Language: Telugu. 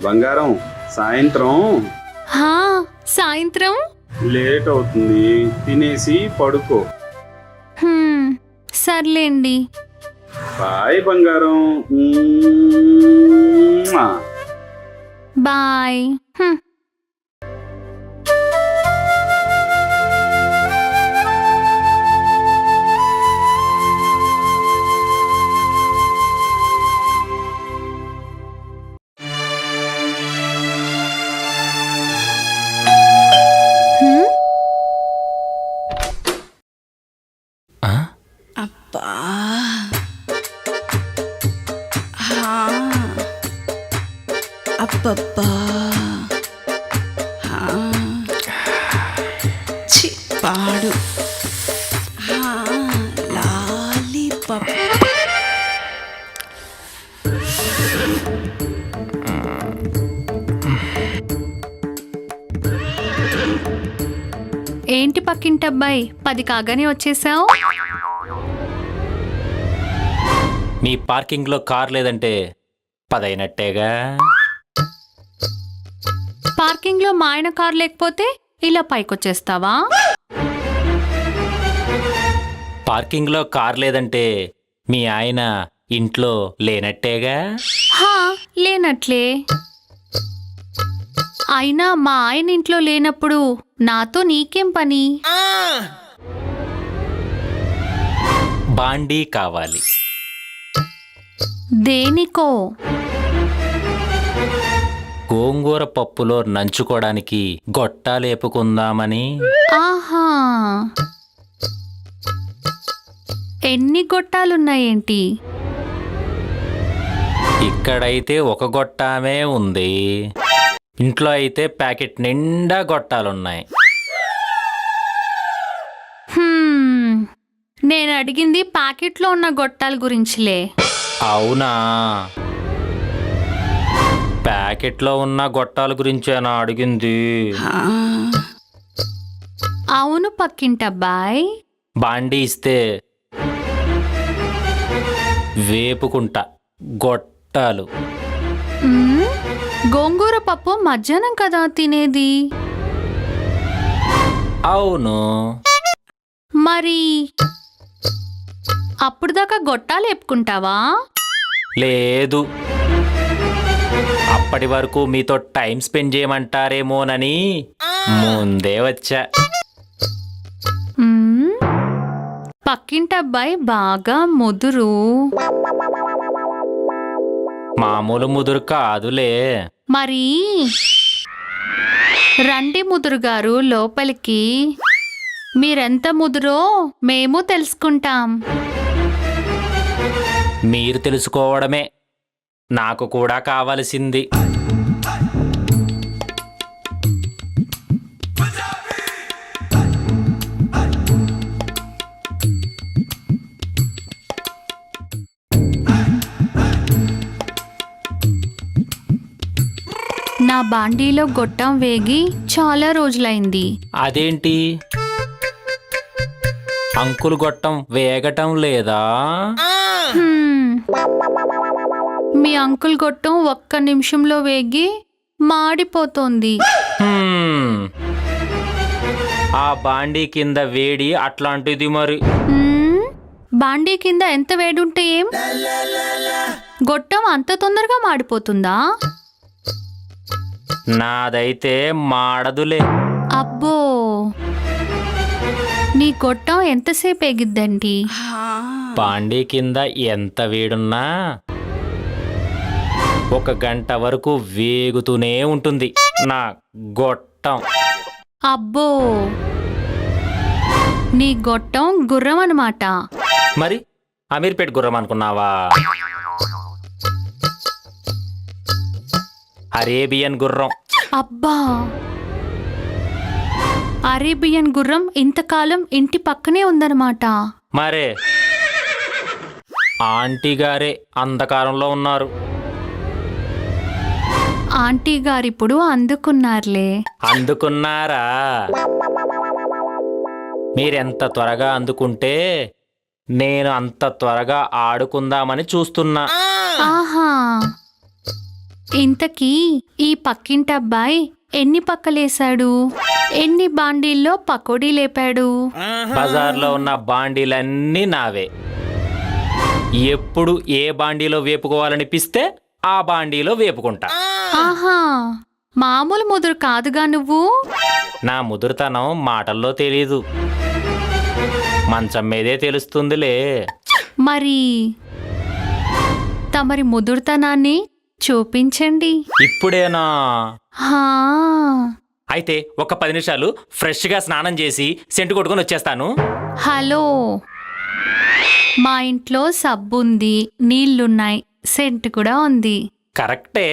బంగారం సాయంత్రం హా సాయంత్రం లేట్ అవుతుంది, తినేసి పడుకో. సర్లేండి. బాయ్ బంగారం. బాయ్. అబ్బా అబ్బబ్బా చి పాడు లాలీపాప్. ఏంటి పక్కింటబ్బాయి 10 కాగానే వచ్చేసావు? మీ పార్కింగ్లో కార్ లేదంటే 10 అయినట్టేగా. పార్కింగ్లో మా ఆయన కార్ లేకపోతే ఇలా పైకొచ్చేస్తావా? పార్కింగ్లో కార్ లేదంటే మీ ఆయన ఇంట్లో లేనట్టేగా. హా లేనట్లే. అయినా మా ఆయన ఇంట్లో లేనప్పుడు నాతో నీకేం పని? బాండీ కావాలి. దేనికో? గోంగూర పప్పులో నంచుకోవడానికి గొట్టాలేపుకుందామని. ఆహా, ఎన్ని గొట్టాలున్నాయేంటి? ఇక్కడైతే ఒక గొట్టామే ఉంది, ఇంట్లో అయితే ప్యాకెట్ నిండా గొట్టాలున్నాయి. నేను అడిగింది ప్యాకెట్లో ఉన్న గొట్టాల గురించిలే. అవునా, ప్యాకెట్లో ఉన్న గొట్టాల గురించేనా అడిగింది? అవును పక్కింటబ్బాయ్. బాండీ ఇస్తే వేపుకుంటా గొట్టాలు. గోంగూర పప్పు మధ్యాహ్నం కదా తినేది? అవును, మరి అప్పుడు దాకా గొట్టాలు వేపుకుంటావా? లేదు, అప్పటి వరకు మీతో టైం స్పెండ్ చేయమంటారేమోనని ముందే వచ్చా. పక్కింటబ్బాయి బాగా ముదురు. మామూలు ముదురు కాదులే. మరి రండి ముదురు గారు లోపలికి, మీరెంత ముదురో మేము తెలుసుకుంటాం. మీరు తెలుసుకోవడమే నాకు కూడా కావలసింది. నా బాండీలో గొట్టం వేగి చాలా రోజులైంది. అదేంటి, అంకుల్ గొట్టం వేగటం లేదా? మీ అంకుల్ గొట్టం ఒక్క నిమిషంలో వేగి మాడిపోతోంది. ఆ బాండీ కింద వేడి అట్లాంటిది మరి. బాండీ కింద ఎంత వేడుంటే ఏం, గొట్టం అంత తొందరగా మాడిపోతుందా? నాదైతే మాడదులే. అబ్బో, నీ గొట్టం ఎంతసేపు ఎగిద్దండి? బాండీ కింద ఎంత వేడున్నా 1 గంట వరకు వేగుతూనే ఉంటుంది నా గొట్టం. అబ్బో, నీ గొట్టం గుర్రం అన్నమాట. మరి అమీర్పేట్ గుర్రం అనుకున్నావా? అరేబియన్ గుర్రం. అబ్బా, అరేబియన్ గుర్రం ఇంతకాలం ఇంటి పక్కనే ఉందన్నమాట. మరే ఆంటీ గారే అంధకారంలో ఉన్నారు. ఆంటీ గారిప్పుడు అందుకున్నారులే. అందుకున్నారా? మీరెంత త్వరగా అందుకుంటే నేను అంత త్వరగా ఆడుకుందామని చూస్తున్నా. ఆహా, ఇంతకీ ఈ పక్కింటి అబ్బాయి ఎన్ని పక్కలేశాడు, ఎన్ని బాండీల్లో పకోడీ లేపాడు? బజార్లో ఉన్న బాండీలన్నీ నావే. ఎప్పుడు ఏ బాండీలో వేపుకోవాలనిపిస్తే ఆ బాండీలో వేపుకుంటా. ఆహా, మామూలు ముదురు కాదుగా నువ్వు. నా ముదురుతనం మాటల్లో తెలీదు, మంచం మీదే తెలుస్తుందిలే. మరి తమరి ముదురుతనాన్ని చూపించండి. ఇప్పుడేనా? హా, అయితే ఒక 10 నిమిషాలు ఫ్రెష్గా స్నానం చేసి సెంటు కొట్టుకొని వచ్చేస్తాను. హలో, మా ఇంట్లో సబ్బుంది, నీళ్లున్నాయి, సెంట్ కూడా ఉంది. కరెక్టే.